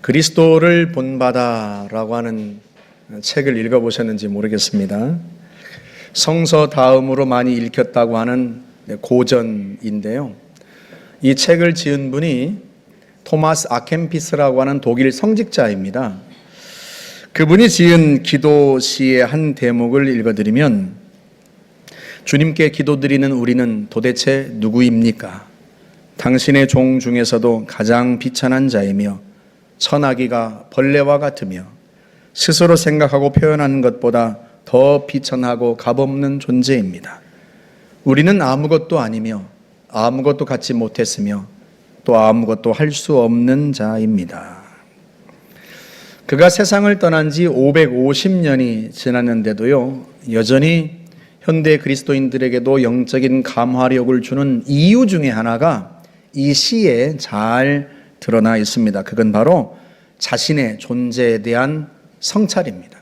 그리스도를 본받아라고 하는 책을 읽어보셨는지 모르겠습니다. 성서 다음으로 많이 읽혔다고 하는 고전인데요. 이 책을 지은 분이 토마스 아켐피스라고 하는 독일 성직자입니다. 그분이 지은 기도시의 한 대목을 읽어드리면, 주님께 기도드리는 우리는 도대체 누구입니까? 당신의 종 중에서도 가장 비천한 자이며 천하기가 벌레와 같으며 스스로 생각하고 표현하는 것보다 더 비천하고 값없는 존재입니다. 우리는 아무것도 아니며 아무것도 갖지 못했으며 또 아무것도 할 수 없는 자입니다. 그가 세상을 떠난 지 550년이 지났는데도요, 여전히 현대 그리스도인들에게도 영적인 감화력을 주는 이유 중에 하나가 이 시에 잘 드러나 있습니다. 그건 바로 자신의 존재에 대한 성찰입니다.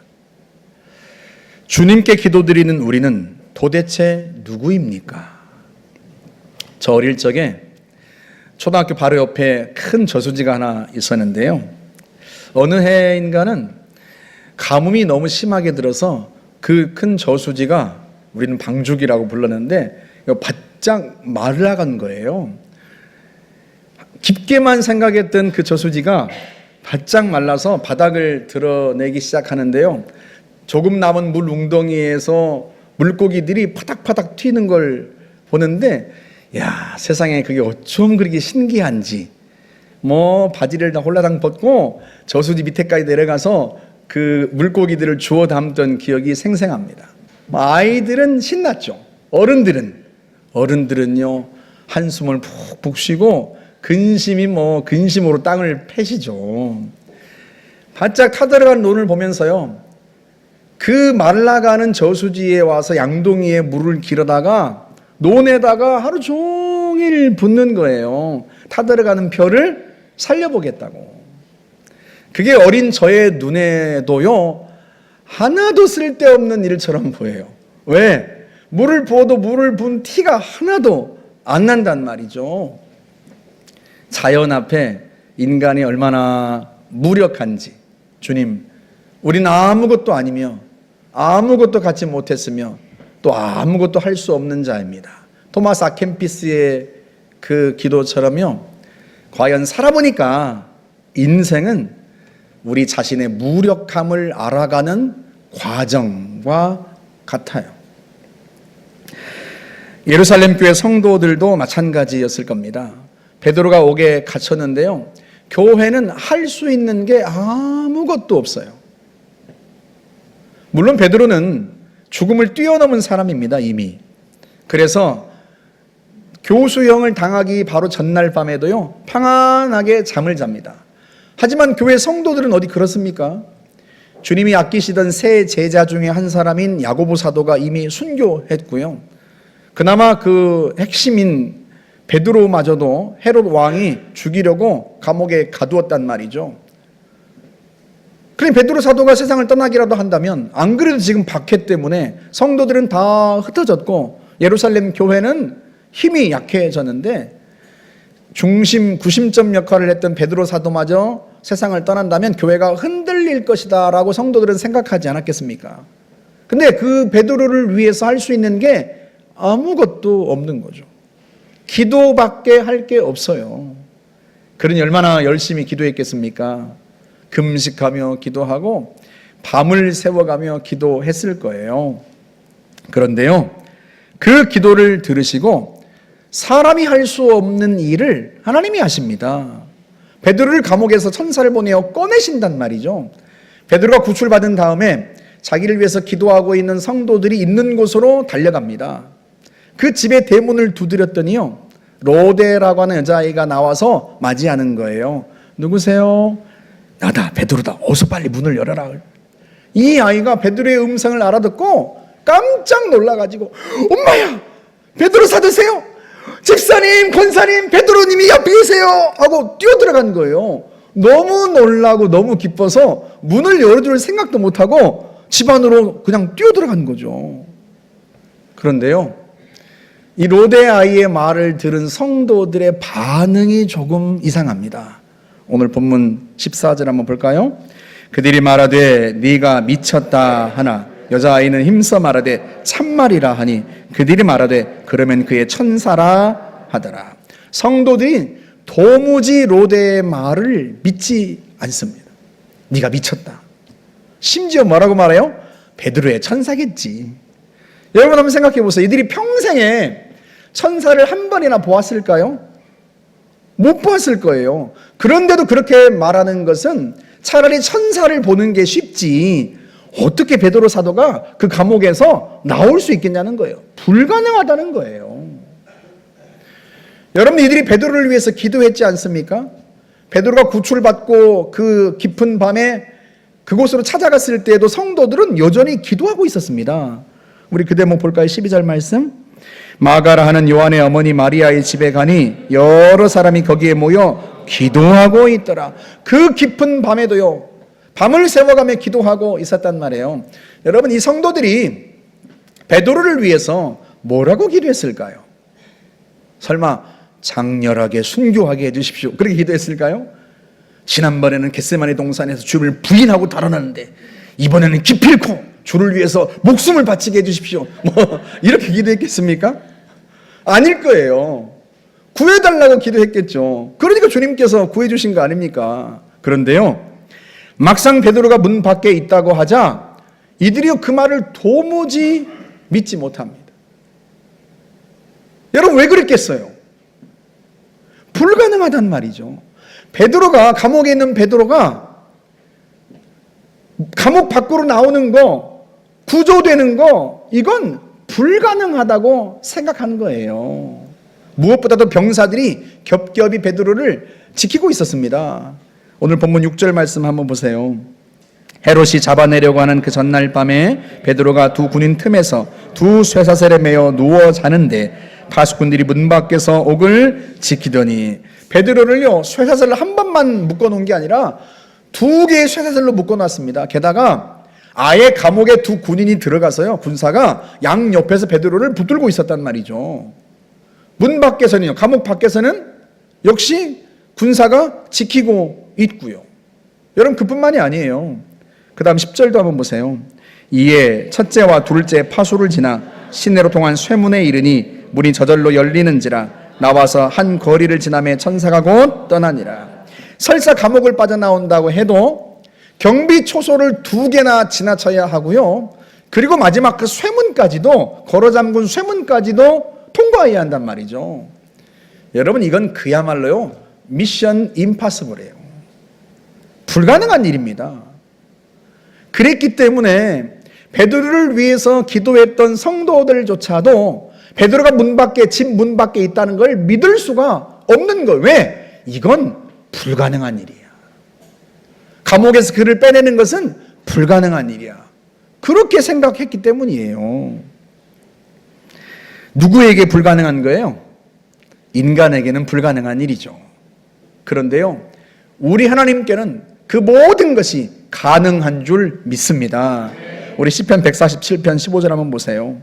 주님께 기도드리는 우리는 도대체 누구입니까? 저 어릴 적에 초등학교 바로 옆에 큰 저수지가 하나 있었는데요. 어느 해인가는 가뭄이 너무 심하게 들어서 그 큰 저수지가, 우리는 방죽이라고 불렀는데, 바짝 말라간 거예요. 깊게만 생각했던 그 저수지가 바짝 말라서 바닥을 드러내기 시작하는데요. 조금 남은 물 웅덩이에서 물고기들이 파닥파닥 튀는 걸 보는데, 야, 세상에 그게 어쩜 그렇게 신기한지, 바지를 다 홀라당 벗고 저수지 밑에까지 내려가서 그 물고기들을 주워 담던 기억이 생생합니다. 아이들은 신났죠. 어른들은요, 한숨을 푹푹 쉬고 근심으로 땅을 패시죠. 바짝 타들어간 논을 보면서요, 그 말라가는 저수지에 와서 양동이에 물을 길어다가 논에다가 하루 종일 붓는 거예요. 타들어가는 벼를 살려보겠다고. 그게 어린 저의 눈에도요, 하나도 쓸데없는 일처럼 보여요. 왜? 물을 부어도 물을 부은 티가 하나도 안 난단 말이죠. 자연 앞에 인간이 얼마나 무력한지. 주님, 우리는 아무것도 아니며 아무것도 갖지 못했으며 또 아무것도 할 수 없는 자입니다. 토마스 아켐피스의 그 기도처럼요, 과연 살아보니까 인생은 우리 자신의 무력함을 알아가는 과정과 같아요. 예루살렘 교회 성도들도 마찬가지였을 겁니다. 베드로가 옥에 갇혔는데요, 교회는 할 수 있는 게 아무것도 없어요. 물론 베드로는 죽음을 뛰어넘은 사람입니다, 이미. 그래서 교수형을 당하기 바로 전날 밤에도요, 평안하게 잠을 잡니다. 하지만 교회 성도들은 어디 그렇습니까? 주님이 아끼시던 세 제자 중에 한 사람인 야고보 사도가 이미 순교했고요. 그나마 그 핵심인 베드로마저도 헤롯 왕이 죽이려고 감옥에 가두었단 말이죠. 그럼 베드로 사도가 세상을 떠나기라도 한다면, 안 그래도 지금 박해 때문에 성도들은 다 흩어졌고 예루살렘 교회는 힘이 약해졌는데, 구심점 역할을 했던 베드로 사도마저 세상을 떠난다면 교회가 흔들릴 것이다 라고 성도들은 생각하지 않았겠습니까? 근데 그 베드로를 위해서 할 수 있는 게 아무것도 없는 거죠. 기도밖에 할 게 없어요. 그러니 얼마나 열심히 기도했겠습니까? 금식하며 기도하고 밤을 새워가며 기도했을 거예요. 그런데요, 그 기도를 들으시고 사람이 할 수 없는 일을 하나님이 하십니다. 베드로를 감옥에서 천사를 보내어 꺼내신단 말이죠. 베드로가 구출받은 다음에 자기를 위해서 기도하고 있는 성도들이 있는 곳으로 달려갑니다. 그 집의 대문을 두드렸더니요, 로데라고 하는 여자아이가 나와서 맞이하는 거예요. 누구세요? 나다, 베드로다. 어서 빨리 문을 열어라. 이 아이가 베드로의 음성을 알아듣고 깜짝 놀라가지고, 엄마야, 베드로 사도세요? 집사님, 권사님, 베드로님이 옆에 계세요 하고 뛰어들어간 거예요. 너무 놀라고 너무 기뻐서 문을 열어줄 생각도 못하고 집 안으로 그냥 뛰어들어간 거죠. 그런데요, 이 로데 아이의 말을 들은 성도들의 반응이 조금 이상합니다. 오늘 본문 14절 한번 볼까요? 그들이 말하되 네가 미쳤다 하나 여자아이는 힘써 말하되 참말이라 하니 그들이 말하되 그러면 그의 천사라 하더라. 성도들이 도무지 로데의 말을 믿지 않습니다. 네가 미쳤다. 심지어 뭐라고 말해요? 베드로의 천사겠지. 여러분 한번 생각해 보세요. 이들이 평생에 천사를 한 번이나 보았을까요? 못 보았을 거예요. 그런데도 그렇게 말하는 것은 차라리 천사를 보는 게 쉽지 어떻게 베드로 사도가 그 감옥에서 나올 수 있겠냐는 거예요. 불가능하다는 거예요. 여러분 이들이 베드로를 위해서 기도했지 않습니까? 베드로가 구출받고 그 깊은 밤에 그곳으로 찾아갔을 때에도 성도들은 여전히 기도하고 있었습니다. 우리 그 대목 볼까요? 12절 말씀. 마가라 하는 요한의 어머니 마리아의 집에 가니 여러 사람이 거기에 모여 기도하고 있더라. 그 깊은 밤에도요. 밤을 새워가며 기도하고 있었단 말이에요. 여러분 이 성도들이 베드로를 위해서 뭐라고 기도했을까요? 설마 장렬하게 순교하게 해주십시오 그렇게 기도했을까요? 지난번에는 겟세마네 동산에서 주를 부인하고 달아났는데 이번에는 기필코 주를 위해서 목숨을 바치게 해주십시오 뭐 이렇게 기도했겠습니까? 아닐 거예요. 구해달라고 기도했겠죠. 그러니까 주님께서 구해주신 거 아닙니까? 그런데요 막상 베드로가 문 밖에 있다고 하자 이들이 그 말을 도무지 믿지 못합니다. 여러분 왜 그랬겠어요? 불가능하단 말이죠. 베드로가 감옥에 있는 베드로가 감옥 밖으로 나오는 거 구조되는 거 이건 불가능하다고 생각한 거예요. 무엇보다도 병사들이 겹겹이 베드로를 지키고 있었습니다. 오늘 본문 6절 말씀 한번 보세요. 헤롯이 잡아내려고 하는 그 전날 밤에 베드로가 두 군인 틈에서 두 쇠사슬에 매어 누워 자는데 파수꾼들이 문 밖에서 옥을 지키더니 베드로를요 쇠사슬로 한 번만 묶어놓은 게 아니라 두 개의 쇠사슬로 묶어놨습니다. 게다가 아예 감옥에 두 군인이 들어가서요 군사가 양 옆에서 베드로를 붙들고 있었단 말이죠. 문 밖에서는요 감옥 밖에서는 역시 군사가 지키고 있고요. 여러분 그뿐만이 아니에요. 그 다음 10절도 한번 보세요. 이에 첫째와 둘째 파수를 지나 시내로 통한 쇠문에 이르니 문이 저절로 열리는지라 나와서 한 거리를 지나매 천사가 곧 떠나니라. 설사 감옥을 빠져나온다고 해도 경비 초소를 2개나 지나쳐야 하고요. 그리고 마지막 그 쇠문까지도 걸어 잠근 쇠문까지도 통과해야 한단 말이죠. 여러분 이건 그야말로요 미션 임파서블이에요. 불가능한 일입니다. 그랬기 때문에 베드로를 위해서 기도했던 성도들조차도 베드로가 집 문 밖에 있다는 걸 믿을 수가 없는 거예요. 왜? 이건 불가능한 일이야. 감옥에서 그를 빼내는 것은 불가능한 일이야. 그렇게 생각했기 때문이에요. 누구에게 불가능한 거예요? 인간에게는 불가능한 일이죠. 그런데요, 우리 하나님께는 그 모든 것이 가능한 줄 믿습니다. 우리 시편 147편 15절 한번 보세요.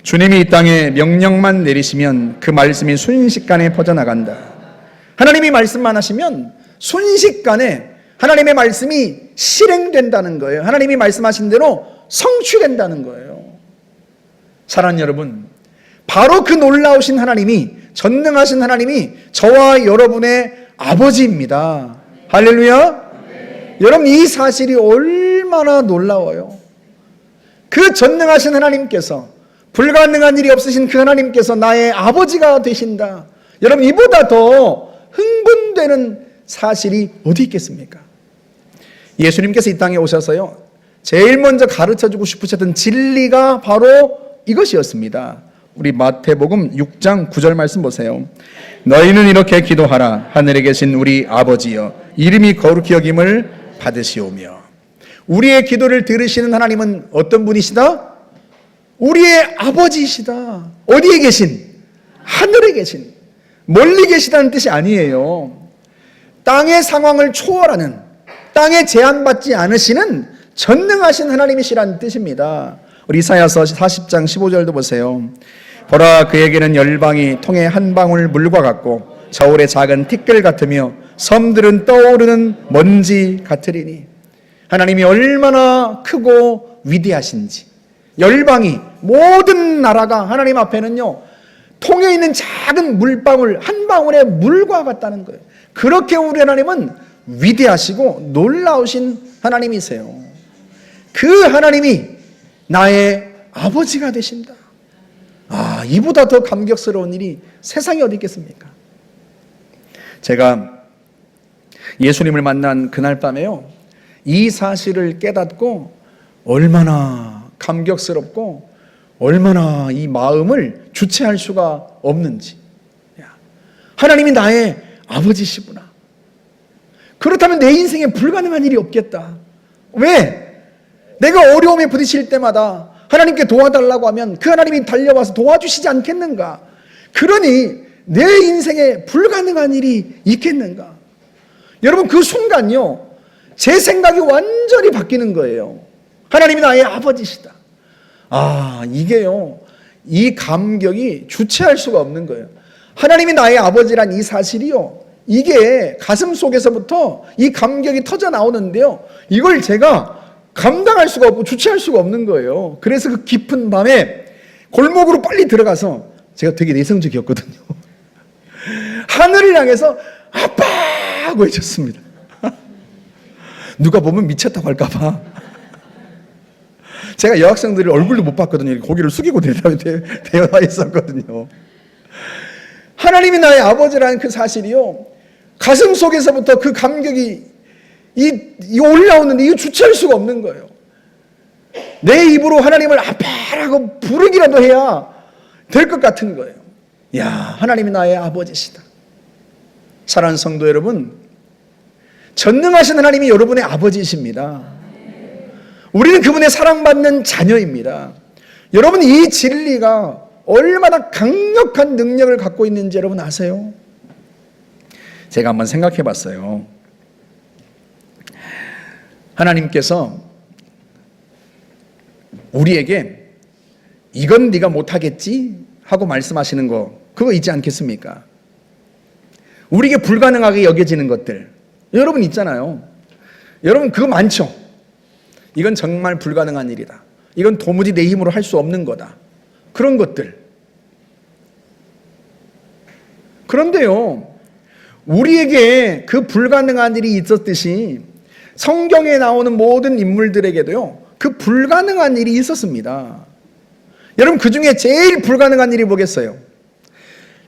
주님이 이 땅에 명령만 내리시면 그 말씀이 순식간에 퍼져나간다. 하나님이 말씀만 하시면 순식간에 하나님의 말씀이 실행된다는 거예요. 하나님이 말씀하신 대로 성취된다는 거예요. 사랑하는 여러분, 바로 그 놀라우신 하나님이, 전능하신 하나님이 저와 여러분의 아버지입니다. 할렐루야. 여러분 이 사실이 얼마나 놀라워요. 그 전능하신 하나님께서, 불가능한 일이 없으신 그 하나님께서 나의 아버지가 되신다. 여러분 이보다 더 흥분되는 사실이 어디 있겠습니까? 예수님께서 이 땅에 오셔서요 제일 먼저 가르쳐주고 싶으셨던 진리가 바로 이것이었습니다. 우리 마태복음 6장 9절 말씀 보세요. 너희는 이렇게 기도하라. 하늘에 계신 우리 아버지여, 이름이 거룩히 여김을 받으시오며. 우리의 기도를 들으시는 하나님은 어떤 분이시다? 우리의 아버지이시다. 어디에 계신? 하늘에 계신. 멀리 계시다는 뜻이 아니에요. 땅의 상황을 초월하는, 땅에 제한받지 않으시는 전능하신 하나님이시라는 뜻입니다. 우리 이사야서 40장 15절도 보세요. 보라, 그에게는 열방이 통에 한 방울 물과 같고 저울의 작은 티끌 같으며 섬들은 떠오르는 먼지 같으리니. 하나님이 얼마나 크고 위대하신지, 열방이, 모든 나라가 하나님 앞에는요 통에 있는 작은 물방울 한 방울의 물과 같다는 거예요. 그렇게 우리 하나님은 위대하시고 놀라우신 하나님이세요. 그 하나님이 나의 아버지가 되신다. 이보다 더 감격스러운 일이 세상에 어디 있겠습니까? 제가 예수님을 만난 그날 밤에요, 이 사실을 깨닫고 얼마나 감격스럽고 얼마나 이 마음을 주체할 수가 없는지. 하나님이 나의 아버지시구나. 그렇다면 내 인생에 불가능한 일이 없겠다. 왜? 내가 어려움에 부딪힐 때마다 하나님께 도와달라고 하면 그 하나님이 달려와서 도와주시지 않겠는가? 그러니 내 인생에 불가능한 일이 있겠는가? 여러분, 그 순간요 제 생각이 완전히 바뀌는 거예요. 하나님이 나의 아버지시다. 이게요, 이 감격이 주체할 수가 없는 거예요. 하나님이 나의 아버지란 이 사실이요, 이게 가슴 속에서부터 이 감격이 터져 나오는데요, 이걸 제가 감당할 수가 없고 주체할 수가 없는 거예요. 그래서 그 깊은 밤에 골목으로 빨리 들어가서, 제가 되게 내성적이었거든요, 하늘을 향해서 아빠 하고 외쳤습니다. 누가 보면 미쳤다고 할까봐. 제가 여학생들을 얼굴도 못 봤거든요. 고개를 숙이고 대화했었거든요. 하나님이 나의 아버지라는 그 사실이요, 가슴 속에서부터 그 감격이 이 올라오는데 이거 주체할 수가 없는 거예요. 내 입으로 하나님을 아빠라고 부르기라도 해야 될 것 같은 거예요. 하나님이 나의 아버지시다. 사랑하는 성도 여러분, 전능하신 하나님이 여러분의 아버지이십니다. 우리는 그분의 사랑받는 자녀입니다. 여러분, 이 진리가 얼마나 강력한 능력을 갖고 있는지 여러분 아세요? 제가 한번 생각해 봤어요. 하나님께서 우리에게 이건 네가 못하겠지 하고 말씀하시는 거, 그거 있지 않겠습니까? 우리에게 불가능하게 여겨지는 것들 여러분 있잖아요. 여러분 그거 많죠? 이건 정말 불가능한 일이다. 이건 도무지 내 힘으로 할 수 없는 거다. 그런 것들. 그런데요, 우리에게 그 불가능한 일이 있었듯이 성경에 나오는 모든 인물들에게도요 그 불가능한 일이 있었습니다. 여러분, 그 중에 제일 불가능한 일이 뭐겠어요?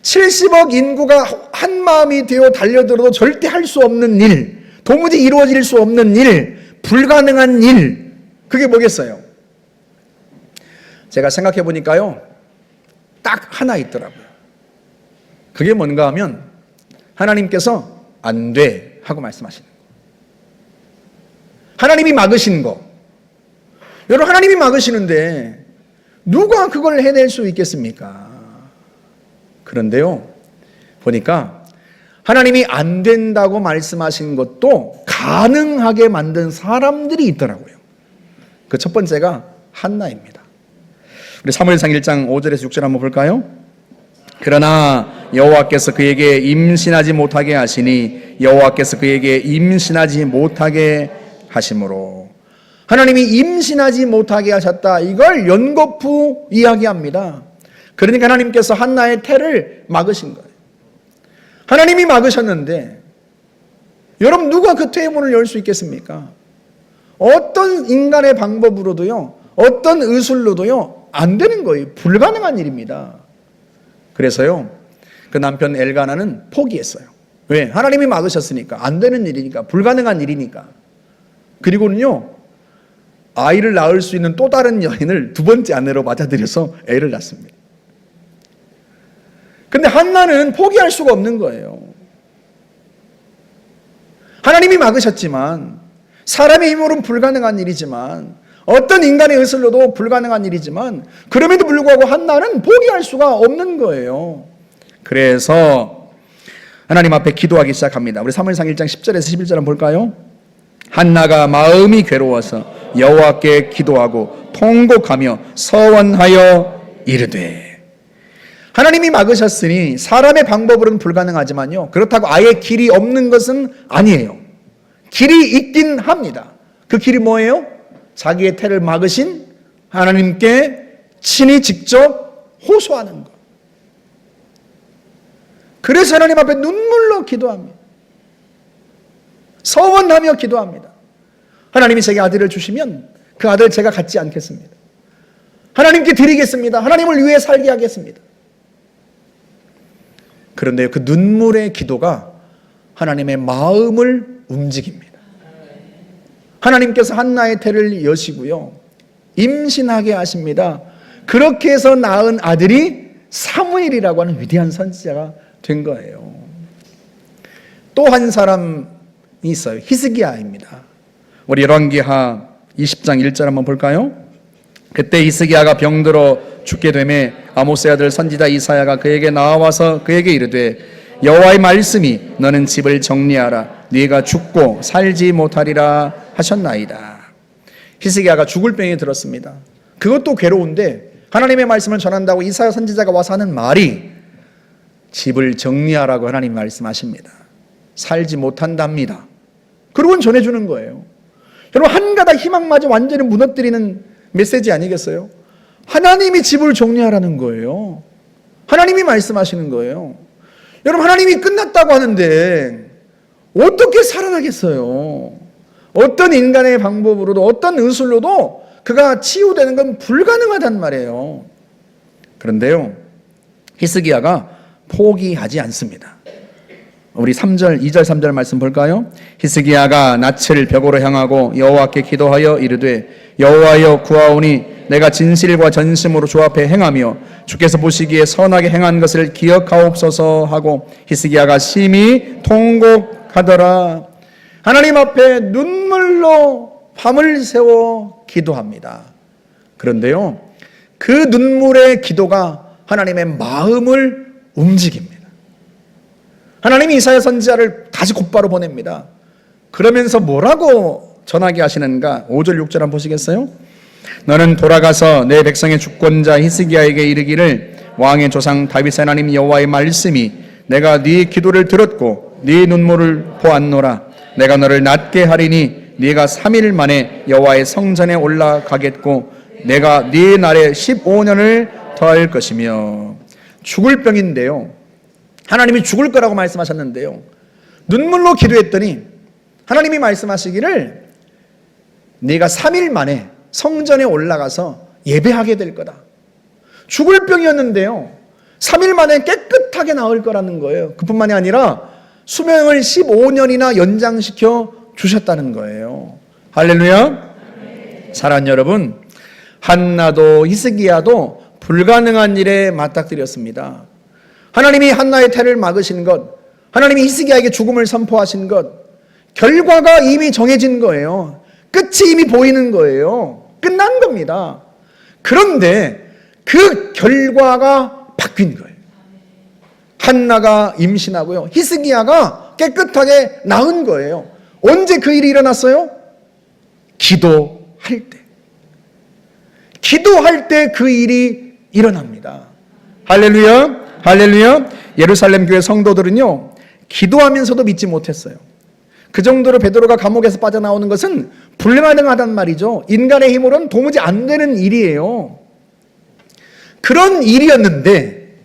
70억 인구가 한 마음이 되어 달려들어도 절대 할 수 없는 일, 도무지 이루어질 수 없는 일, 불가능한 일, 그게 뭐겠어요? 제가 생각해 보니까요 딱 하나 있더라고요. 그게 뭔가 하면 하나님께서 안 돼 하고 말씀하시는 거예요. 하나님이 막으신 거. 여러분, 하나님이 막으시는데 누가 그걸 해낼 수 있겠습니까? 그런데요, 보니까 하나님이 안 된다고 말씀하신 것도 가능하게 만든 사람들이 있더라고요. 그 첫 번째가 한나입니다. 우리 사무엘상 1장 5절에서 6절 한번 볼까요? 그러나 여호와께서 그에게 임신하지 못하게 하시니 여호와께서 그에게 임신하지 못하게 하심으로. 하나님이 임신하지 못하게 하셨다, 이걸 연거푸 이야기합니다. 그러니까 하나님께서 한나의 태를 막으신 거예요. 하나님이 막으셨는데 여러분, 누가 그 태의 문을 열 수 있겠습니까? 어떤 인간의 방법으로도요, 어떤 의술로도요 안 되는 거예요. 불가능한 일입니다. 그래서요 그 남편 엘가나는 포기했어요. 왜? 하나님이 막으셨으니까, 안 되는 일이니까, 불가능한 일이니까. 그리고는요 아이를 낳을 수 있는 또 다른 여인을 두 번째 아내로 맞아들여서 애를 낳습니다. 근데 한나는 포기할 수가 없는 거예요. 하나님이 막으셨지만, 사람의 힘으로는 불가능한 일이지만, 어떤 인간의 의술로도 불가능한 일이지만, 그럼에도 불구하고 한나는 포기할 수가 없는 거예요. 그래서 하나님 앞에 기도하기 시작합니다. 우리 사무엘상 1장 10절에서 11절 한번 볼까요? 한나가 마음이 괴로워서 여호와께 기도하고 통곡하며 서원하여 이르되. 하나님이 막으셨으니 사람의 방법으로는 불가능하지만요, 그렇다고 아예 길이 없는 것은 아니에요. 길이 있긴 합니다. 그 길이 뭐예요? 자기의 태를 막으신 하나님께 친히 직접 호소하는 것. 그래서 하나님 앞에 눈물로 기도합니다. 서원하며 기도합니다. 하나님이 제게 아들을 주시면 그 아들 제가 갖지 않겠습니다. 하나님께 드리겠습니다. 하나님을 위해 살게 하겠습니다. 그런데 그 눈물의 기도가 하나님의 마음을 움직입니다. 하나님께서 한나의 태를 여시고요, 임신하게 하십니다. 그렇게 해서 낳은 아들이 사무엘이라고 하는 위대한 선지자가 된 거예요. 또 한 사람이 있어요. 히스기야입니다. 우리 열왕기하 20장 1절 한번 볼까요? 그때 히스기야가 병들어 죽게 되매 아모스의 아들 선지자 이사야가 그에게 나와서 그에게 이르되 여호와의 말씀이 너는 집을 정리하라 네가 죽고 살지 못하리라 하셨나이다. 히스기야가 죽을 병이 들었습니다. 그것도 괴로운데 하나님의 말씀을 전한다고 이사야 선지자가 와서 하는 말이 집을 정리하라고 하나님 말씀하십니다. 살지 못한답니다. 그러고는 전해주는 거예요. 여러분, 한 가닥 희망마저 완전히 무너뜨리는 메시지 아니겠어요? 하나님이 집을 정리하라는 거예요. 하나님이 말씀하시는 거예요. 여러분, 하나님이 끝났다고 하는데 어떻게 살아나겠어요? 어떤 인간의 방법으로도 어떤 의술로도 그가 치유되는 건 불가능하단 말이에요. 그런데요, 히스기야가 포기하지 않습니다. 우리 2절 3절 말씀 볼까요? 히스기야가 낯을 벽으로 향하고 여호와께 기도하여 이르되 여호와여 구하오니 내가 진실과 전심으로 주 앞에 행하며 주께서 보시기에 선하게 행한 것을 기억하옵소서 하고 히스기야가 심히 통곡하더라. 하나님 앞에 눈물로 밤을 새워 기도합니다. 그런데요, 그 눈물의 기도가 하나님의 마음을 움직입니다. 하나님이 이사야 선지자를 다시 곧바로 보냅니다. 그러면서 뭐라고 전하게 하시는가? 5절 6절 한번 보시겠어요? 너는 돌아가서 내 백성의 주권자 히스기야에게 이르기를 왕의 조상 다윗 하나님 여호와의 말씀이 내가 네 기도를 들었고 네 눈물을 보았노라. 내가 너를 낫게 하리니 네가 3일 만에 여호와의 성전에 올라가겠고 내가 네 날에 15년을 더할 것이며. 죽을 병인데요, 하나님이 죽을 거라고 말씀하셨는데요, 눈물로 기도했더니 하나님이 말씀하시기를 네가 3일 만에 성전에 올라가서 예배하게 될 거다. 죽을 병이었는데요, 3일 만에 깨끗하게 나을 거라는 거예요. 그뿐만이 아니라 수명을 15년이나 연장시켜 주셨다는 거예요. 할렐루야. 사랑하는 여러분, 한나도 히스기야도 불가능한 일에 맞닥뜨렸습니다. 하나님이 한나의 태를 막으신 것, 하나님이 히스기야에게 죽음을 선포하신 것, 결과가 이미 정해진 거예요. 끝이 이미 보이는 거예요. 끝난 겁니다. 그런데 그 결과가 바뀐 거예요. 한나가 임신하고요, 히스기야가 깨끗하게 나은 거예요. 언제 그 일이 일어났어요? 기도할 때. 기도할 때 그 일이 일어납니다. 할렐루야. 할렐루야. 예루살렘 교회 성도들은요, 기도하면서도 믿지 못했어요. 그 정도로 베드로가 감옥에서 빠져나오는 것은 불가능하단 말이죠. 인간의 힘으로는 도무지 안 되는 일이에요. 그런 일이었는데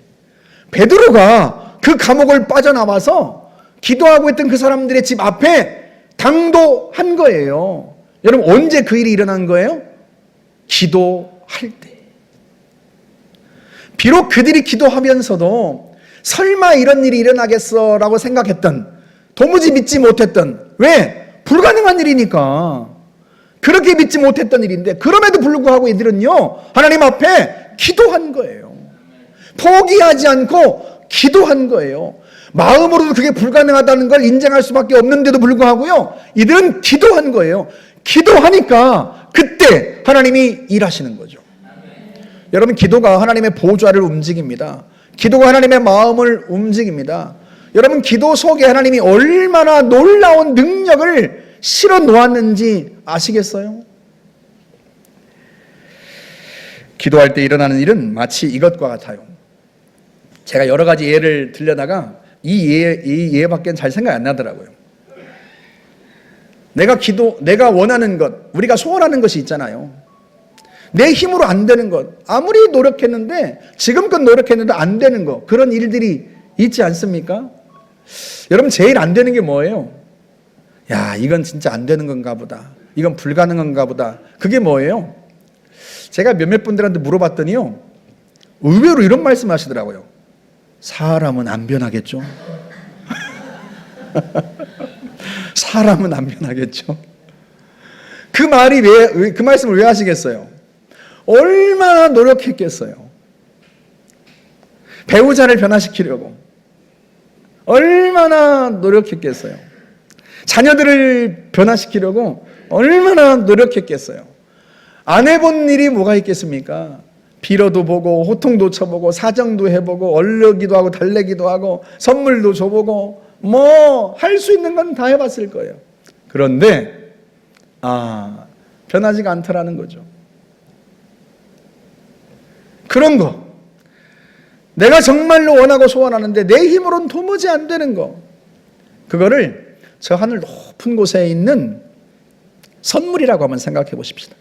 베드로가 그 감옥을 빠져나와서 기도하고 있던 그 사람들의 집 앞에 당도한 거예요. 여러분, 언제 그 일이 일어난 거예요? 기도할 때. 비록 그들이 기도하면서도 설마 이런 일이 일어나겠어 라고 생각했던, 도무지 믿지 못했던, 왜? 불가능한 일이니까 그렇게 믿지 못했던 일인데, 그럼에도 불구하고 이들은요, 하나님 앞에 기도한 거예요. 포기하지 않고 기도한 거예요. 마음으로도 그게 불가능하다는 걸 인정할 수밖에 없는데도 불구하고요, 이들은 기도한 거예요. 기도하니까 그때 하나님이 일하시는 거죠. 여러분, 기도가 하나님의 보좌를 움직입니다. 기도가 하나님의 마음을 움직입니다. 여러분, 기도 속에 하나님이 얼마나 놀라운 능력을 실어 놓았는지 아시겠어요? 기도할 때 일어나는 일은 마치 이것과 같아요. 제가 여러 가지 예를 들려다가 이 예밖에 잘 생각이 안 나더라고요. 내가 원하는 것, 우리가 소원하는 것이 있잖아요. 내 힘으로 안 되는 것, 아무리 노력했는데, 지금껏 노력했는데 안 되는 것, 그런 일들이 있지 않습니까? 여러분, 제일 안 되는 게 뭐예요? 야, 이건 진짜 안 되는 건가 보다. 이건 불가능한가 보다. 그게 뭐예요? 제가 몇몇 분들한테 물어봤더니요, 의외로 이런 말씀 하시더라고요. 사람은 안 변하겠죠? 사람은 안 변하겠죠? 그 말씀을 왜 하시겠어요? 얼마나 노력했겠어요? 배우자를 변화시키려고 얼마나 노력했겠어요? 자녀들을 변화시키려고 얼마나 노력했겠어요? 안 해본 일이 뭐가 있겠습니까? 빌어도 보고 호통도 쳐보고 사정도 해보고 얼르기도 하고 달래기도 하고 선물도 줘보고 뭐 할 수 있는 건 다 해봤을 거예요. 그런데 변하지가 않더라는 거죠. 그런 거, 내가 정말로 원하고 소원하는데 내 힘으로는 도무지 안 되는 거, 그거를 저 하늘 높은 곳에 있는 선물이라고 한번 생각해 보십시다.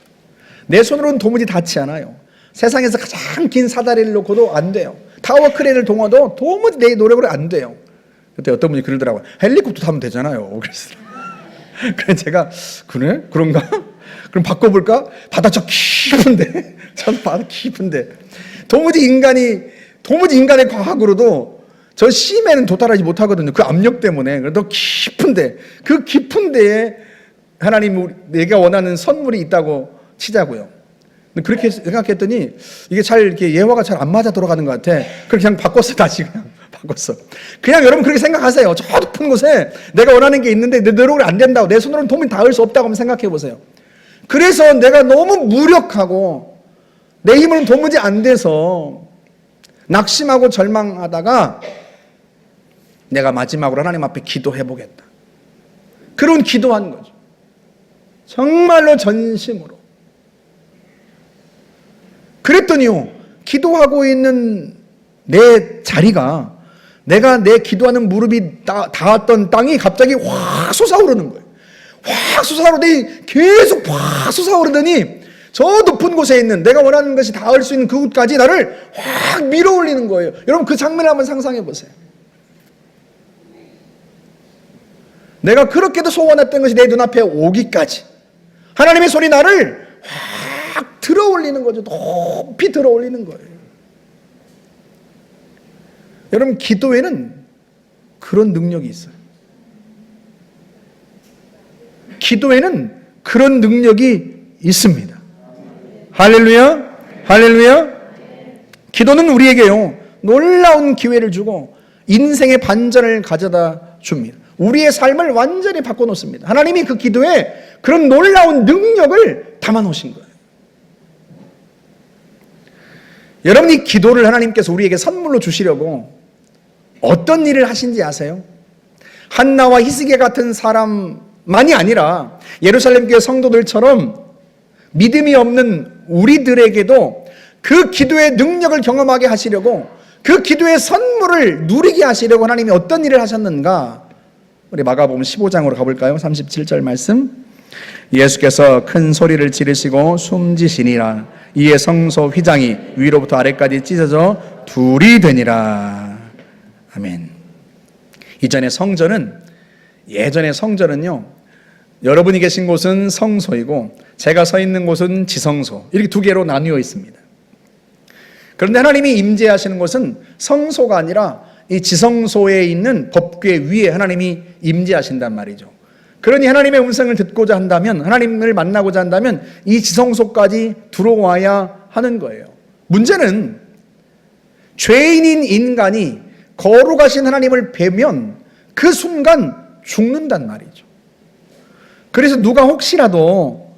내 손으로는 도무지 닿지 않아요. 세상에서 가장 긴 사다리를 놓고도 안 돼요. 타워 크레인을 동어도 도무지 내 노력으로 안 돼요. 그때 어떤 분이 그러더라고요. 헬리콥터 타면 되잖아요. 그래서 제가 그래? 그런가? 그럼 바꿔볼까? 바다 저 깊은데, 전 바다 깊은데 도무지 인간의 과학으로도 저 심에는 도달하지 못하거든요. 그 압력 때문에. 그래도 깊은데, 그 깊은 데에 하나님 내가 원하는 선물이 있다고 치자고요. 그렇게 생각했더니 이게 이렇게 예화가 잘 안 맞아 돌아가는 것 같아. 그렇게 그냥 바꿨어. 다시 그냥 바꿨어. 그냥 여러분 그렇게 생각하세요. 저 높은 곳에 내가 원하는 게 있는데 내 노력으로 안 된다고, 내 손으로는 도무지 닿을 수 없다고 한번 생각해 보세요. 그래서 내가 너무 무력하고 내 힘으로는 도무지 안 돼서 낙심하고 절망하다가 내가 마지막으로 하나님 앞에 기도해 보겠다. 그런 기도한 거죠. 정말로 전심으로. 그랬더니요, 기도하고 있는 내 자리가, 내가 내 기도하는 무릎이 닿았던 땅이 갑자기 확 솟아오르는 거예요. 확 솟아오르더니, 계속 확 솟아오르더니 저 높은 곳에 있는 내가 원하는 것이 닿을 수 있는 그곳까지 나를 확 밀어 올리는 거예요. 여러분 그 장면을 한번 상상해 보세요. 내가 그렇게도 소원했던 것이 내 눈앞에 오기까지 하나님의 손이 나를 확 들어 올리는 거죠. 높이 들어 올리는 거예요. 여러분 기도에는 그런 능력이 있어요. 기도에는 그런 능력이 있습니다. 할렐루야, 할렐루야. 기도는 우리에게요, 놀라운 기회를 주고 인생의 반전을 가져다 줍니다. 우리의 삶을 완전히 바꿔놓습니다. 하나님이 그 기도에 그런 놀라운 능력을 담아놓으신 거예요. 여러분이 기도를 하나님께서 우리에게 선물로 주시려고 어떤 일을 하신지 아세요? 한나와 히스기야 같은 사람만이 아니라 예루살렘 교회 성도들처럼 믿음이 없는 우리들에게도 그 기도의 능력을 경험하게 하시려고, 그 기도의 선물을 누리게 하시려고 하나님이 어떤 일을 하셨는가? 우리 마가복음 15장으로 가볼까요? 37절 말씀. 예수께서 큰 소리를 지르시고 숨지시니라. 이에 성소 휘장이 위로부터 아래까지 찢어져 둘이 되니라. 아멘. 예전의 성전은요, 여러분이 계신 곳은 성소이고 제가 서 있는 곳은 지성소, 이렇게 두 개로 나뉘어 있습니다. 그런데 하나님이 임재하시는 곳은 성소가 아니라 이 지성소에 있는 법궤 위에 하나님이 임재하신단 말이죠. 그러니 하나님의 음성을 듣고자 한다면, 하나님을 만나고자 한다면 이 지성소까지 들어와야 하는 거예요. 문제는 죄인인 인간이 거룩하신 하나님을 뵈면 그 순간 죽는단 말이죠. 그래서 누가 혹시라도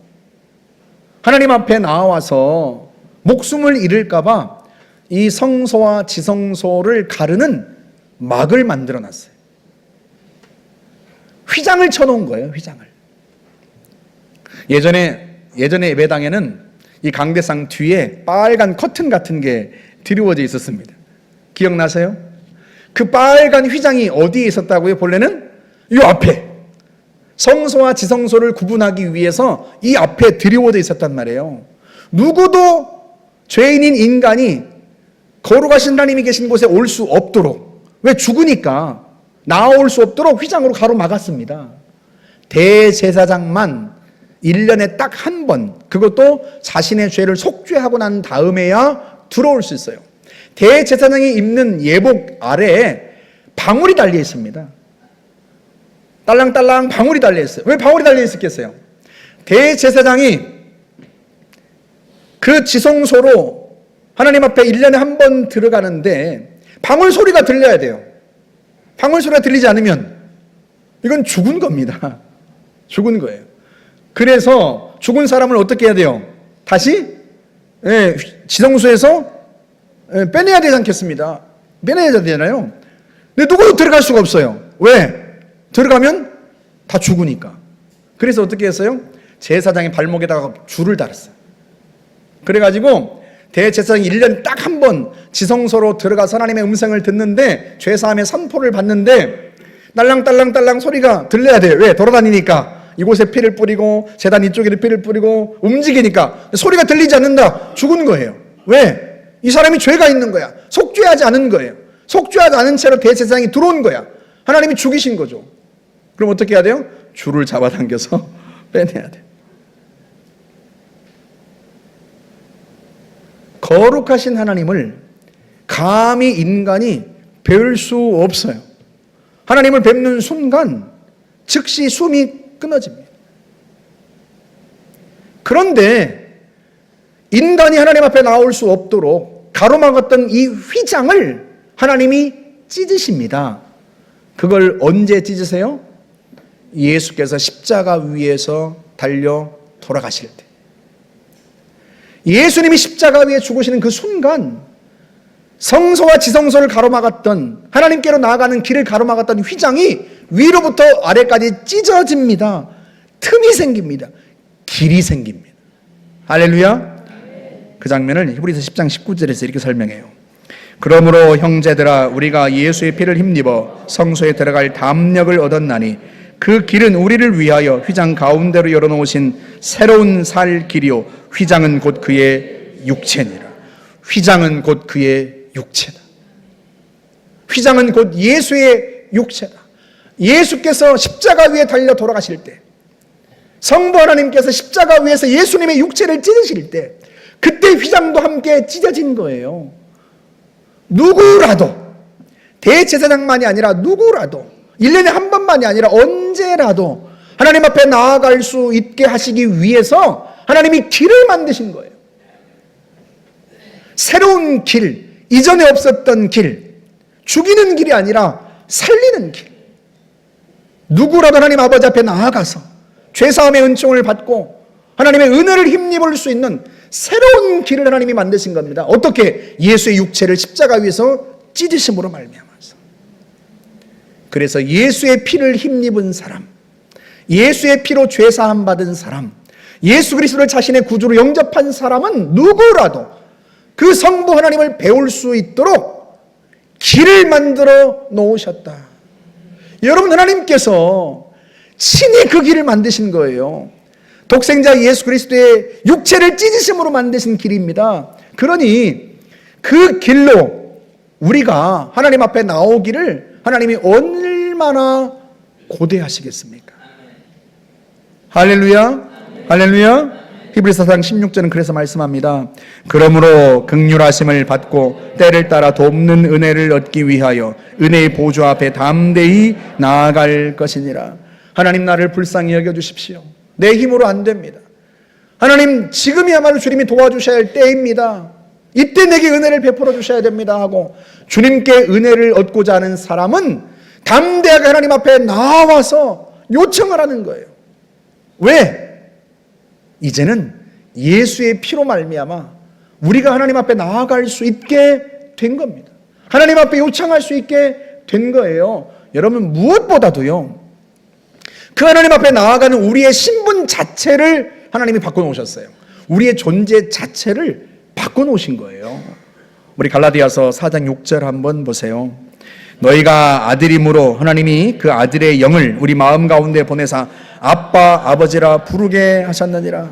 하나님 앞에 나와서 목숨을 잃을까 봐 이 성소와 지성소를 가르는 막을 만들어 놨어요. 휘장을 쳐놓은 거예요. 휘장을. 예전에 예배당에는 이 강대상 뒤에 빨간 커튼 같은 게 드리워져 있었습니다. 기억나세요? 그 빨간 휘장이 어디에 있었다고요? 본래는 이 앞에, 성소와 지성소를 구분하기 위해서 이 앞에 드리워져 있었단 말이에요. 누구도 죄인인 인간이 거룩하신 하나님이 계신 곳에 올 수 없도록, 왜? 죽으니까 나올 수 없도록 휘장으로 가로막았습니다. 대제사장만 1년에 딱 한 번, 그것도 자신의 죄를 속죄하고 난 다음에야 들어올 수 있어요. 대제사장이 입는 예복 아래에 방울이 달려 있습니다. 딸랑딸랑 방울이 달려 있어요. 왜 방울이 달려 있었겠어요? 대제사장이 그 지성소로 하나님 앞에 1년에 한 번 들어가는데 방울 소리가 들려야 돼요. 방울 소리가 들리지 않으면 이건 죽은 겁니다. 죽은 거예요. 그래서 죽은 사람을 어떻게 해야 돼요? 다시 지성소에서 빼내야 되지 않겠습니다. 빼내야 되잖아요. 근데 누구도 들어갈 수가 없어요. 왜? 들어가면 다 죽으니까. 그래서 어떻게 했어요? 제사장의 발목에다가 줄을 달았어요. 그래가지고 대제사장이 1년 딱 한 번 지성소로 들어가서 하나님의 음성을 듣는데, 죄사함의 선포를 받는데 딸랑딸랑딸랑 소리가 들려야 돼요. 왜? 돌아다니니까. 이곳에 피를 뿌리고 제단 이쪽에 피를 뿌리고 움직이니까 소리가 들리지 않는다. 죽은 거예요. 왜? 이 사람이 죄가 있는 거야. 속죄하지 않은 거예요. 속죄하지 않은 채로 대제사장이 들어온 거야. 하나님이 죽이신 거죠. 그럼 어떻게 해야 돼요? 줄을 잡아당겨서 빼내야 돼요. 거룩하신 하나님을 감히 인간이 배울 수 없어요. 하나님을 뵙는 순간 즉시 숨이 끊어집니다. 그런데 인간이 하나님 앞에 나올 수 없도록 가로막았던 이 휘장을 하나님이 찢으십니다. 그걸 언제 찢으세요? 예수께서 십자가 위에서 달려 돌아가실 때. 예수님이 십자가 위에 죽으시는 그 순간 성소와 지성소를 가로막았던, 하나님께로 나아가는 길을 가로막았던 휘장이 위로부터 아래까지 찢어집니다. 틈이 생깁니다. 길이 생깁니다. 할렐루야. 그 장면을 히브리서 10장 19절에서 이렇게 설명해요. 그러므로 형제들아, 우리가 예수의 피를 힘입어 성소에 들어갈 담력을 얻었나니 그 길은 우리를 위하여 휘장 가운데로 열어놓으신 새로운 살 길이요, 휘장은 곧 그의 육체니라. 휘장은 곧 그의 육체다. 휘장은 곧 예수의 육체다. 예수께서 십자가 위에 달려 돌아가실 때, 성부 하나님께서 십자가 위에서 예수님의 육체를 찢으실 때, 그때 휘장도 함께 찢어진 거예요. 누구라도, 대제사장만이 아니라 누구라도, 1년에 한 번만이 아니라 언제라도 하나님 앞에 나아갈 수 있게 하시기 위해서 하나님이 길을 만드신 거예요. 새로운 길, 이전에 없었던 길, 죽이는 길이 아니라 살리는 길. 누구라도 하나님 아버지 앞에 나아가서 죄사함의 은총을 받고 하나님의 은혜를 힘입을 수 있는 새로운 길을 하나님이 만드신 겁니다. 어떻게? 예수의 육체를 십자가 위에서 찢으심으로 말미암아서. 그래서 예수의 피를 힘입은 사람, 예수의 피로 죄사함 받은 사람, 예수 그리스도를 자신의 구주로 영접한 사람은 누구라도 그 성부 하나님을 배울 수 있도록 길을 만들어 놓으셨다. 여러분, 하나님께서 친히 그 길을 만드신 거예요. 독생자 예수 그리스도의 육체를 찢으심으로 만드신 길입니다. 그러니 그 길로 우리가 하나님 앞에 나오기를 하나님이 얼마나 고대하시겠습니까? 할렐루야. 할렐루야. 히브리서 4장 16절은 그래서 말씀합니다. 그러므로 긍휼하심을 받고 때를 따라 돕는 은혜를 얻기 위하여 은혜의 보좌 앞에 담대히 나아갈 것이니라. 하나님, 나를 불쌍히 여겨주십시오. 내 힘으로 안 됩니다. 하나님, 지금이야말로 주님이 도와주셔야 할 때입니다. 이때 내게 은혜를 베풀어 주셔야 됩니다 하고 주님께 은혜를 얻고자 하는 사람은 담대하게 하나님 앞에 나와서 요청을 하는 거예요. 왜? 이제는 예수의 피로 말미암아 우리가 하나님 앞에 나아갈 수 있게 된 겁니다. 하나님 앞에 요청할 수 있게 된 거예요. 여러분, 무엇보다도요, 그 하나님 앞에 나아가는 우리의 신분 자체를 하나님이 바꿔놓으셨어요. 우리의 존재 자체를 바꿔놓으신 거예요. 우리 갈라디아서 4장 6절 한번 보세요. 너희가 아들임으로 하나님이 그 아들의 영을 우리 마음 가운데 보내사 아빠 아버지라 부르게 하셨느니라.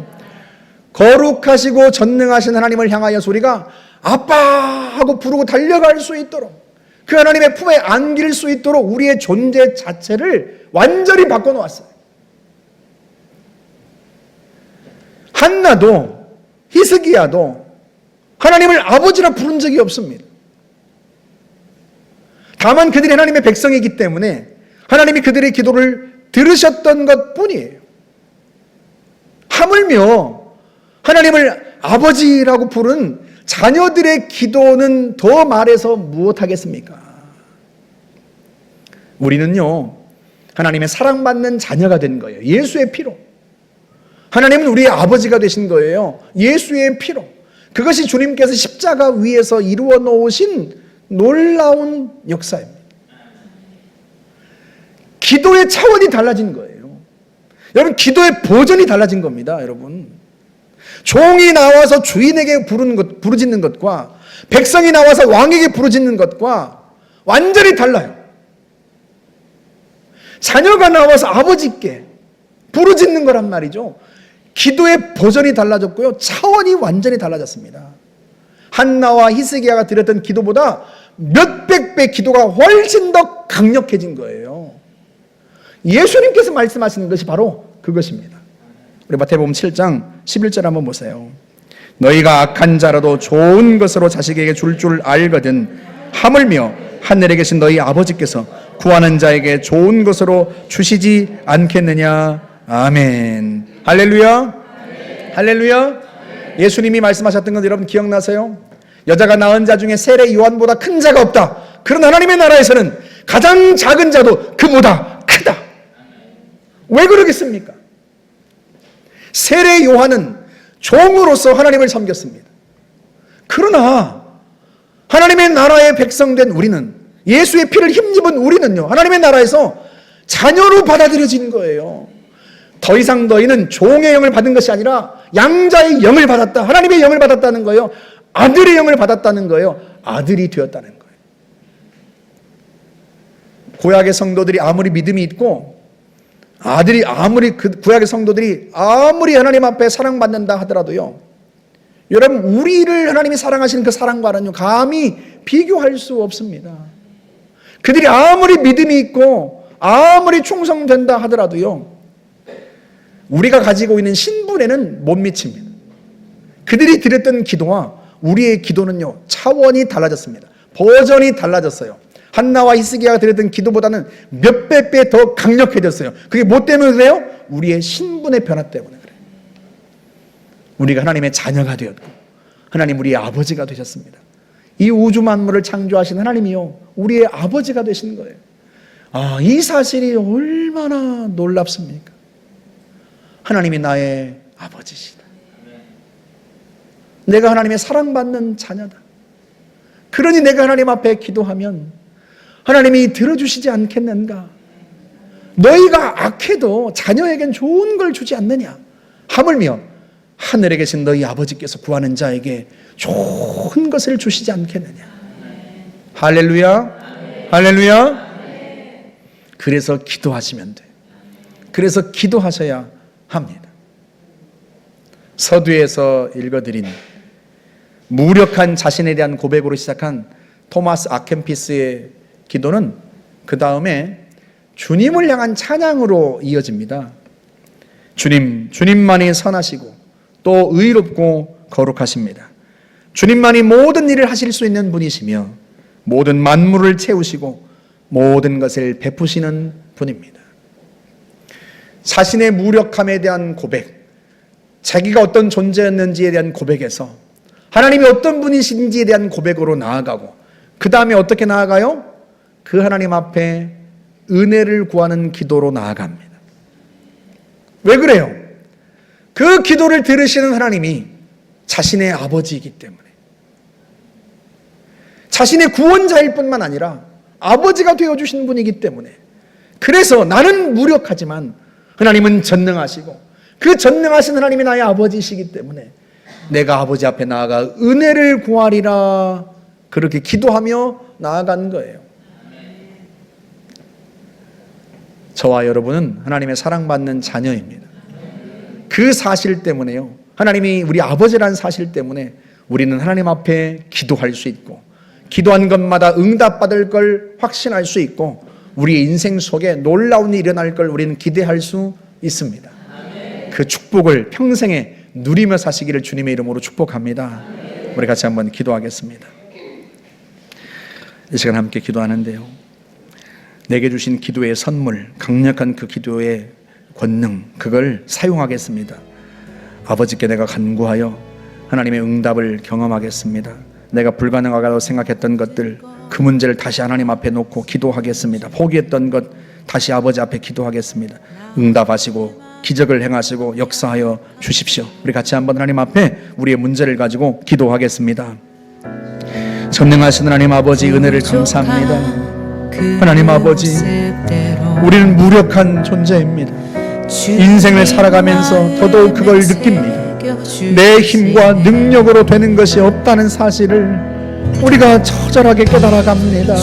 거룩하시고 전능하신 하나님을 향하여서 우리가 아빠 하고 부르고 달려갈 수 있도록, 그 하나님의 품에 안길 수 있도록 우리의 존재 자체를 완전히 바꿔놓았어요. 한나도 히스기야도 하나님을 아버지라 부른 적이 없습니다. 다만 그들이 하나님의 백성이기 때문에 하나님이 그들의 기도를 들으셨던 것뿐이에요. 하물며 하나님을 아버지라고 부른 자녀들의 기도는 더 말해서 무엇하겠습니까? 우리는요, 하나님의 사랑받는 자녀가 된 거예요. 예수의 피로. 하나님은 우리의 아버지가 되신 거예요. 예수의 피로. 그것이 주님께서 십자가 위에서 이루어 놓으신 놀라운 역사입니다. 기도의 차원이 달라진 거예요. 여러분, 기도의 버전이 달라진 겁니다. 여러분, 종이 나와서 주인에게 부르짖는 것과 백성이 나와서 왕에게 부르짖는 것과 완전히 달라요. 자녀가 나와서 아버지께 부르짖는 거란 말이죠. 기도의 버전이 달라졌고요, 차원이 완전히 달라졌습니다. 한나와 히스기야가 드렸던 기도보다 몇백 배 기도가 훨씬 더 강력해진 거예요. 예수님께서 말씀하시는 것이 바로 그것입니다. 우리 마태복음 7장 11절 한번 보세요. 너희가 악한 자라도 좋은 것으로 자식에게 줄 줄 알거든 하물며 하늘에 계신 너희 아버지께서 구하는 자에게 좋은 것으로 주시지 않겠느냐. 아멘. 할렐루야. 아멘. 할렐루야. 아멘. 예수님이 말씀하셨던 건 여러분 기억나세요? 여자가 낳은 자 중에 세례 요한보다 큰 자가 없다. 그런 하나님의 나라에서는 가장 작은 자도 그보다 크다. 왜 그러겠습니까? 세례 요한은 종으로서 하나님을 섬겼습니다. 그러나 하나님의 나라의 백성된 우리는, 예수의 피를 힘입은 우리는요, 하나님의 나라에서 자녀로 받아들여진 거예요. 더 이상 너희는 종의 영을 받은 것이 아니라 양자의 영을 받았다. 하나님의 영을 받았다는 거예요. 아들의 영을 받았다는 거예요. 아들이 되었다는 거예요. 구약의 성도들이 아무리 믿음이 있고 구약의 성도들이 아무리 하나님 앞에 사랑받는다 하더라도요, 여러분, 우리를 하나님이 사랑하시는 그 사랑과는요, 감히 비교할 수 없습니다. 그들이 아무리 믿음이 있고 아무리 충성된다 하더라도요, 우리가 가지고 있는 신분에는 못 미칩니다. 그들이 드렸던 기도와 우리의 기도는요, 차원이 달라졌습니다. 버전이 달라졌어요. 한나와 히스기야가 드렸던 기도보다는 몇백 배 더 강력해졌어요. 그게 뭐 때문에 그래요? 우리의 신분의 변화 때문에 그래요. 우리가 하나님의 자녀가 되었고 하나님 우리의 아버지가 되셨습니다. 이 우주 만물을 창조하신 하나님이요, 우리의 아버지가 되신 거예요. 이 사실이 얼마나 놀랍습니까? 하나님이 나의 아버지시다. 내가 하나님의 사랑받는 자녀다. 그러니 내가 하나님 앞에 기도하면 하나님이 들어주시지 않겠는가? 너희가 악해도 자녀에겐 좋은 걸 주지 않느냐? 하물며 하늘에 계신 너희 아버지께서 구하는 자에게 좋은 것을 주시지 않겠느냐? 할렐루야. 할렐루야. 그래서 기도하시면 돼요. 그래서 기도하셔야 합니다. 서두에서 읽어드린 무력한 자신에 대한 고백으로 시작한 토마스 아켄피스의 기도는 그 다음에 주님을 향한 찬양으로 이어집니다. 주님만이 선하시고 또 의롭고 거룩하십니다. 주님만이 모든 일을 하실 수 있는 분이시며 모든 만물을 채우시고 모든 것을 베푸시는 분입니다. 자신의 무력함에 대한 고백, 자기가 어떤 존재였는지에 대한 고백에서 하나님이 어떤 분이신지에 대한 고백으로 나아가고, 그 다음에 어떻게 나아가요? 그 하나님 앞에 은혜를 구하는 기도로 나아갑니다. 왜 그래요? 그 기도를 들으시는 하나님이 자신의 아버지이기 때문에, 자신의 구원자일 뿐만 아니라 아버지가 되어주신 분이기 때문에, 그래서 나는 무력하지만 하나님은 전능하시고 그 전능하신 하나님이 나의 아버지이시기 때문에 내가 아버지 앞에 나아가 은혜를 구하리라 그렇게 기도하며 나아간 거예요. 저와 여러분은 하나님의 사랑받는 자녀입니다. 그 사실 때문에요, 하나님이 우리 아버지라는 사실 때문에 우리는 하나님 앞에 기도할 수 있고, 기도한 것마다 응답받을 걸 확신할 수 있고, 우리의 인생 속에 놀라운 일이 일어날 걸 우리는 기대할 수 있습니다. 그 축복을 평생에 누리며 사시기를 주님의 이름으로 축복합니다. 우리 같이 한번 기도하겠습니다. 이 시간 함께 기도하는데요, 내게 주신 기도의 선물, 강력한 그 기도의 권능, 그걸 사용하겠습니다. 아버지께 내가 간구하여 하나님의 응답을 경험하겠습니다. 내가 불가능하다고 생각했던 것들, 그 문제를 다시 하나님 앞에 놓고 기도하겠습니다. 포기했던 것 다시 아버지 앞에 기도하겠습니다. 응답하시고 기적을 행하시고 역사하여 주십시오. 우리 같이 한번 하나님 앞에 우리의 문제를 가지고 기도하겠습니다. 전능하신 하나님 아버지, 은혜를 감사합니다. 하나님 아버지, 우리는 무력한 존재입니다. 인생을 살아가면서 더더욱 그걸 느낍니다. 내 힘과 능력으로 되는 것이 없다는 사실을 우리가 처절하게 깨달아갑니다.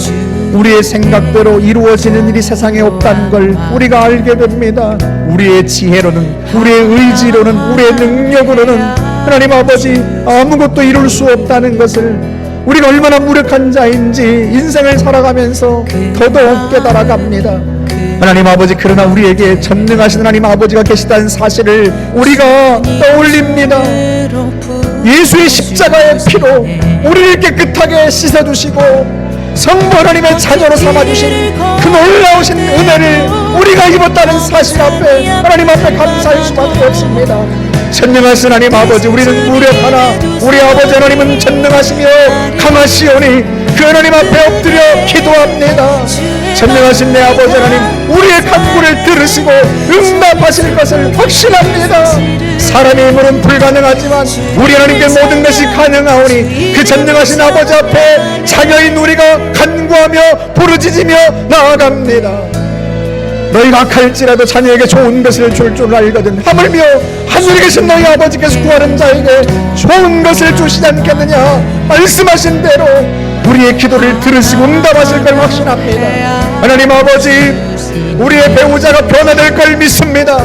우리의 생각대로 이루어지는 일이 세상에 없다는 걸 우리가 알게 됩니다. 우리의 지혜로는, 우리의 의지로는, 우리의 능력으로는 하나님 아버지 아무것도 이룰 수 없다는 것을 우리가 얼마나 무력한 자인지 인생을 살아가면서 더더욱 깨달아갑니다. 하나님 아버지, 그러나 우리에게 전능하신 하나님 아버지가 계시다는 사실을 우리가 떠올립니다. 예수의 십자가의 피로 우리를 깨끗하게 씻어주시고 성부 하나님의 자녀로 삼아주신 그 놀라우신 은혜를 우리가 입었다는 사실 앞에 하나님 앞에 감사할 수밖에 없습니다. 전능하신 하나님 아버지, 우리는 무력하나 우리 아버지 하나님은 전능하시며 강하시오니 그 하나님 앞에 엎드려 기도합니다. 전능하신 내 아버지 하나님, 우리의 간구를 들으시고 응답하실 것을 확신합니다. 사람의 힘으로는 불가능하지만 우리 하나님께 모든 것이 가능하오니 그 전능하신 아버지 앞에 자녀인 우리가 간구하며 부르짖으며 나아갑니다. 너희가 악할지라도 자녀에게 좋은 것을 줄 알거든 하물며 하늘에 계신 너희 아버지께서 구하는 자에게 좋은 것을 주시지 않겠느냐 말씀하신 대로 우리의 기도를 들으시고 응답하실 걸 확신합니다. 하나님 아버지, 우리의 배우자가 변화될 걸 믿습니다.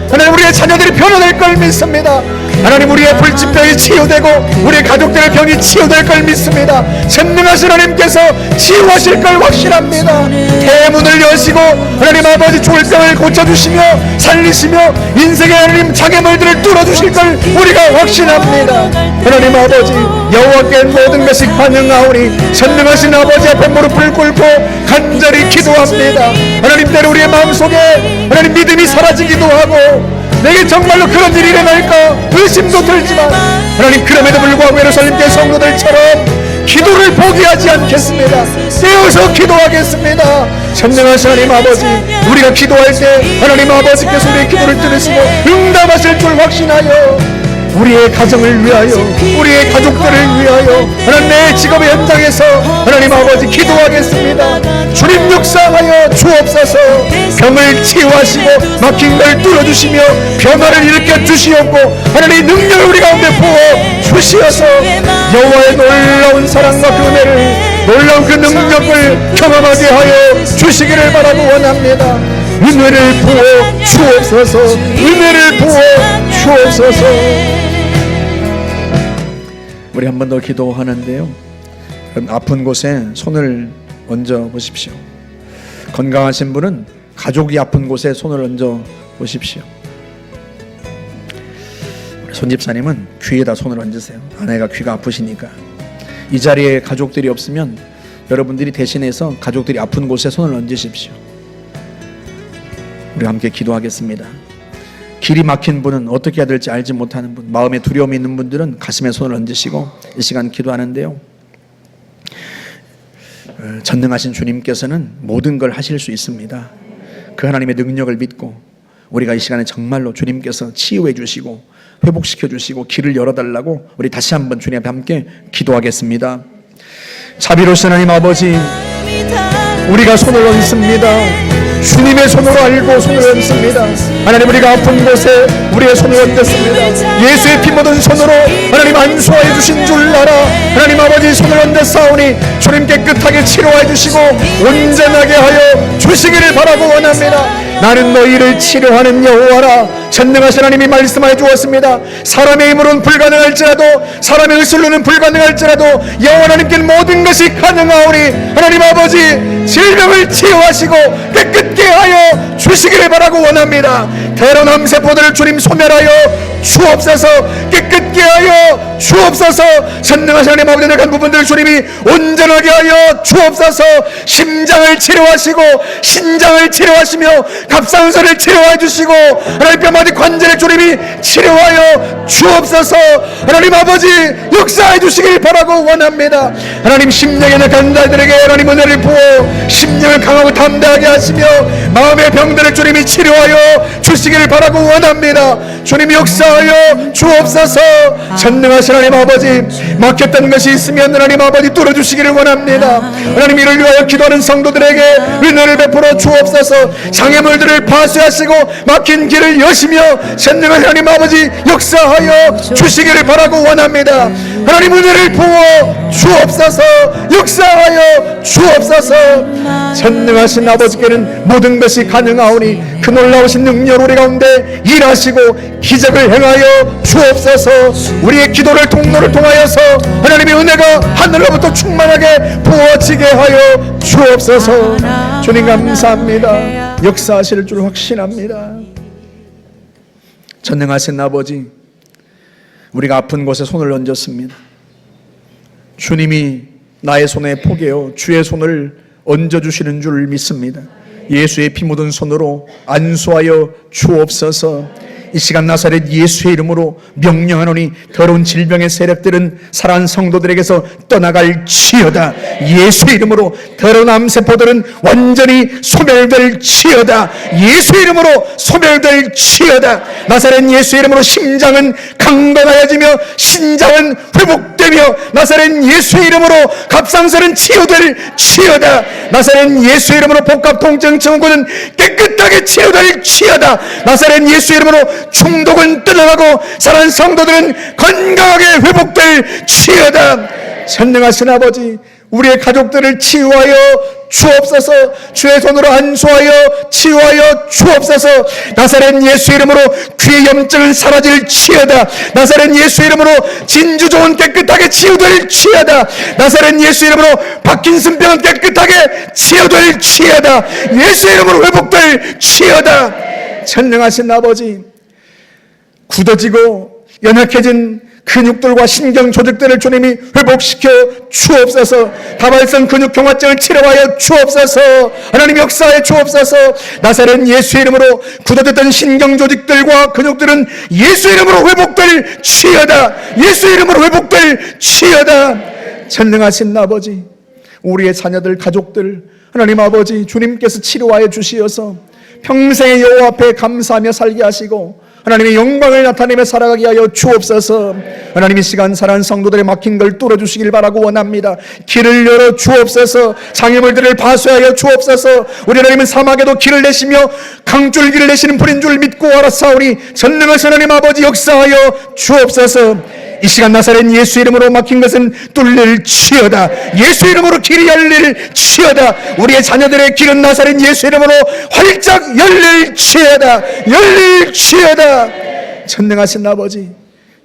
하나님, 우리의 자녀들이 변화될 걸 믿습니다. 하나님, 우리의 불치병이 치유되고 우리의 가족들의 병이 치유될 걸 믿습니다. 전능하신 하나님께서 치유하실 걸 확신합니다. 대문을 여시고 하나님 아버지 조울병을 고쳐주시며 살리시며 인생의 하나님 장애물들을 뚫어주실 걸 우리가 확신합니다. 하나님 아버지, 여호와께 모든 것이 가능하오니 전능하신 아버지 앞에 무릎을 꿇고 간절히 기도합니다. 하나님, 때로 우리의 마음속에 하나님 믿음이 사라지기도 하고 내게 정말로 그런 일이 일어날까 의심도 들지만 하나님, 그럼에도 불구하고 예루살렘교회 성도들처럼 기도를 포기하지 않겠습니다. 세워서 기도하겠습니다. 전능하신 하나님 아버지, 우리가 기도할 때 하나님 아버지께서 우리의 기도를 들으시고 응답하실 줄 확신하여 우리의 가정을 위하여, 우리의 가족들을 위하여 하나님, 내 직업의 현장에서 하나님 아버지 기도하겠습니다. 주님 역사하여 주옵소서. 병을 치유하시고 막힌 걸 뚫어주시며 변화를 일으켜 주시옵고 하나님, 능력을 우리 가운데 부어 주시어서 여호와의 놀라운 사랑과 그 은혜를, 놀라운 그 능력을 경험하게 하여 주시기를 바라고 원합니다. 은혜를 부어 주옵소서. 은혜를 부어 주옵소서. 우리 한 번 더 기도하는데요, 아픈 곳에 손을 얹어 보십시오. 건강하신 분은 가족이 아픈 곳에 손을 얹어 보십시오. 손집사님은 귀에다 손을 얹으세요. 아내가 귀가 아프시니까. 이 자리에 가족들이 없으면 여러분들이 대신해서 가족들이 아픈 곳에 손을 얹으십시오. 우리 함께 기도하겠습니다. 길이 막힌 분은 어떻게 해야 될지 알지 못하는 분, 마음에 두려움이 있는 분들은 가슴에 손을 얹으시고 이 시간 기도하는데요, 전능하신 주님께서는 모든 걸 하실 수 있습니다. 그 하나님의 능력을 믿고 우리가 이 시간에 정말로 주님께서 치유해 주시고 회복시켜 주시고 길을 열어달라고 우리 다시 한번 주님 앞에 함께 기도하겠습니다. 자비로우신 하나님 아버지, 우리가 손을 얹습니다. 주님의 손으로 알고 손을 얹습니다. 하나님, 우리가 아픈 곳에 우리의 손을 얹었습니다. 예수의 피 묻은 손으로 하나님 안수하여 주신 줄 알아 하나님 아버지 손을 얹었사오니 주님 깨끗하게 치료해 주시고 온전하게 하여 주시기를 바라고 원합니다. 나는 너희를 치료하는 여호와라. 전능하신 하나님이 말씀하여 주었습니다. 사람의 힘으로는 불가능할지라도, 사람의 의술로는 불가능할지라도 여호와 하나님께는 모든 것이 가능하오니 하나님 아버지 질병을 치유하시고 깨끗게 하여 주시기를 바라고 원합니다. 대런 암세포들을 주님 소멸하여 주옵소서. 깨끗게 하여 주옵소서. 전능하신 하나님 아버지 내간 부분들을 주님이 온전하게 하여 주옵소서. 심장을 치료하시고 신장을 치료하시며 갑상선을 치료해 주시고 하나님 뼈마디 관절의 주님이 치료하여 주옵소서. 하나님 아버지 역사해 주시길 바라고 원합니다. 하나님 심령에 약한 자들에게 하나님 은혜를 부어 심령을 강하고 담대하게 하시며 마음의 병들을 주님이 치료하여 주시기를 바라고 원합니다. 주님 역사하여 주옵소서. 전능하신 하나님 아버지 막혔던 것이 있으면 하나님 아버지 뚫어주시기를 원합니다. 하나님 이를 위하여 기도하는 성도들에게 은혜를 베풀어 주옵소서. 장애물들을 파쇄하시고 막힌 길을 여시며 전능한 하나님 아버지 역사하여 주시기를 바라고 원합니다. 하나님 은혜를 부어 주옵소서. 역사하여 주옵소서. 전능하신 아버지께는 모든 것이 가능하오니 그 놀라우신 능력 우리 가운데 일하시고 기적을 행하여 주옵소서. 우리의 기도를 통로를 통하여서 하나님의 은혜가 하늘로부터 충만하게 부어지게 하여 주옵소서. 주님 감사합니다. 역사하실 줄 확신합니다. 전능하신 아버지, 우리가 아픈 곳에 손을 얹었습니다. 주님이 나의 손에 포개어 주의 손을 얹어주시는 줄 믿습니다. 예수의 피 묻은 손으로 안수하여 주옵소서. 이 시간 나사렛 예수의 이름으로 명령하노니 더러운 질병의 세력들은 살아난 성도들에게서 떠나갈지어다. 예수의 이름으로 더러운 암세포들은 완전히 소멸될지어다. 예수의 이름으로 소멸될지어다. 나사렛 예수의 이름으로 심장은 강건하여지며 신장은 회복되며 나사렛 예수의 이름으로 갑상선은 치유될지어다. 나사렛 예수의 이름으로 복합 통증 증후군은 깨끗하게 치유될지어다. 나사렛 예수의 이름으로 중독은 떠나가고 살아난 성도들은 건강하게 회복될지어다. 전능하신 아버지, 우리의 가족들을 치유하여 주옵소서. 주의 손으로 안수하여 치유하여 주옵소서. 나사렛 예수 이름으로 귀의 염증은 사라질지어다. 나사렛 예수 이름으로 진주종은 깨끗하게 치유될지어다. 나사렛 예수 이름으로 파킨슨병은 깨끗하게 치유될지어다. 예수 이름으로 회복될지어다. 전능하신 아버지, 굳어지고 연약해진 근육들과 신경 조직들을 주님이 회복시켜 주옵소서. 다발성 근육 경화증을 치료하여 주옵소서. 하나님 역사해 주옵소서. 나사렛 예수 이름으로 굳어졌던 신경 조직들과 근육들은 예수 이름으로 회복될지어다. 예수 이름으로 회복될지어다. 전능하신 아버지, 우리의 자녀들 가족들 하나님 아버지 주님께서 치료하여 주시어서 평생의 여호와 앞에 감사하며 살게 하시고 하나님의 영광을 나타내며 살아가게 하여 주옵소서. 하나님 이 시간 살아난 성도들의 막힌 걸 뚫어주시길 바라고 원합니다. 길을 열어 주옵소서. 장애물들을 파쇄하여 주옵소서. 우리 하나님은 사막에도 길을 내시며 강줄기를 내시는 분인 줄 믿고 알았사오니 전능하신 하나님 아버지 역사하여 주옵소서. 이 시간 나사렛 예수 이름으로 막힌 것은 뚫릴지어다. 예수 이름으로 길이 열릴지어다. 우리의 자녀들의 길은 나사렛 예수 이름으로 활짝 열릴지어다. 열릴지어다. 전능하신 아버지,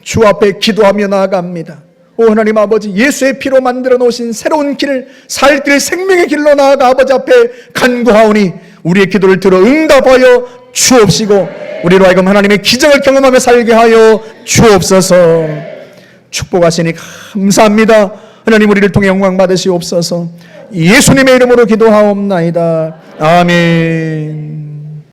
주 앞에 기도하며 나아갑니다. 오 하나님 아버지, 예수의 피로 만들어 놓으신 새로운 길, 살 길, 생명의 길로 나아가 아버지 앞에 간구하오니 우리의 기도를 들어 응답하여 주옵시고 우리로 하여금 하나님의 기적을 경험하며 살게 하여 주옵소서. 축복하시니 감사합니다. 하나님 우리를 통해 영광 받으시옵소서. 예수님의 이름으로 기도하옵나이다. 아멘.